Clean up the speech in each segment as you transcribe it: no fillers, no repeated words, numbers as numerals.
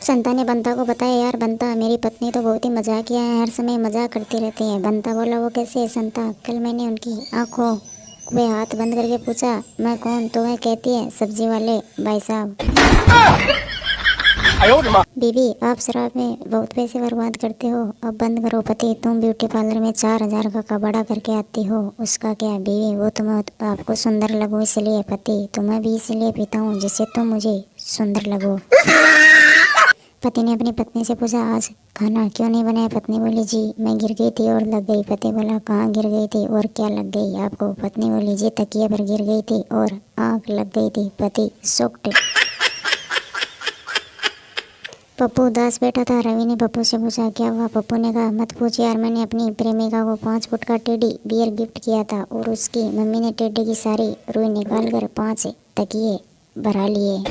संता ने बंता को बताया, यार बंता, मेरी पत्नी तो बहुत ही मजाकिया है, हर समय मजाक करती रहती है। बंता बोला, वो कैसे? संता, कल मैंने उनकी आंखों में हाथ बंद करके पूछा, मैं कौन? तो वह कहती है, सब्जी वाले भाई साहब। बीवी, आप शराब में बहुत पैसे बर्बाद करते हो, अब बंद करो। पति, तुम ब्यूटी पार्लर में 4,000 का कबाड़ा करके आती हो, उसका क्या? बीवी, वो तुम्हें आपको सुंदर लगो इसलिए। पति, तुम्हें भी इसलिए पीता हूँ जिससे तुम मुझे सुंदर लगो। पति ने अपनी पत्नी से पूछा, आज खाना क्यों नहीं बनाया? पत्नी बोली, जी मैं गिर गई थी और लग गई। पति बोला, कहाँ गिर गई थी और क्या लग गई आपको? पत्नी बोली, जी तकिए पर गिर गई थी और आँख लग गई थी। पति शॉक्ड। पप्पू उदास बैठा था। रवि ने पप्पू से पूछा, क्या हुआ? पप्पू ने कहा, मत पूछ यार, मैंने अपनी प्रेमिका को 5 फुट का टेडी बियर गिफ्ट किया था और उसकी मम्मी ने टेडी की सारी रुई निकाल कर 5 तकिए भरा लिए।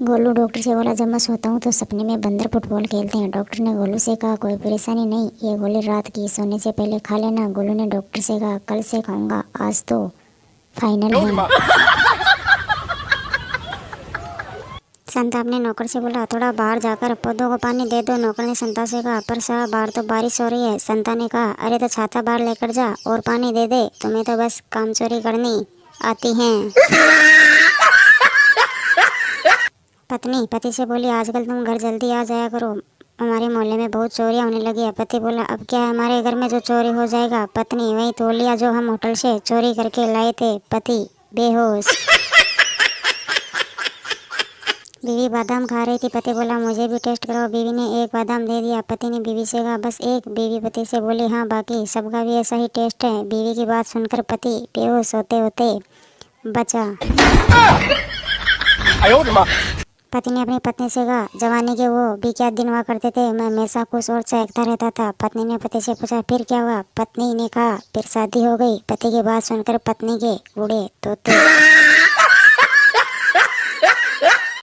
गोलू डॉक्टर से बोला, जब मैं सोता हूँ तो सपने में बंदर फुटबॉल खेलते हैं। डॉक्टर ने गोलू से कहा, कोई परेशानी नहीं, ये गोली रात की सोने से पहले खा लेना। गोलू ने डॉक्टर से कहा, कल से खाऊंगा, आज तो फाइनल है। संता अपने नौकर से बोला, थोड़ा बाहर जाकर पौधों को पानी दे दो। नौकर ने संता से कहा, पर साहब बाहर तो बारिश हो रही है। संता ने कहा, अरे तो छाता बाहर लेकर जा और पानी दे दे, तुम्हें तो बस काम चोरी करनी आती है। पत्नी पति से बोली, आजकल तुम घर जल्दी आ जाया करो, हमारे मोहल्ले में बहुत चोरियां होने लगी है। पति बोला, अब क्या है हमारे घर में जो चोरी हो जाएगा? पत्नी, वही तौलिया जो हम होटल से चोरी करके लाए थे। पति बेहोश। बीवी बादाम खा रही थी। पति बोला, मुझे भी टेस्ट करो। बीवी ने एक बादाम दे दिया। पति ने बीवी से कहा, बस एक? बीवी पति से बोली, हाँ, बाकी सबका भी ऐसा ही टेस्ट है। बीवी की बात सुनकर पति बेहोश होते होते बचा। पति ने अपनी पत्नी से कहा, जवानी के वो भी क्या दिन हुआ करते थे, मैं हमेशा खुश और चहकता रहता था। पत्नी ने पति से पूछा, फिर क्या हुआ? पत्नी ने कहा, फिर शादी हो गई। पति की बात सुनकर पत्नी के उड़े तोते।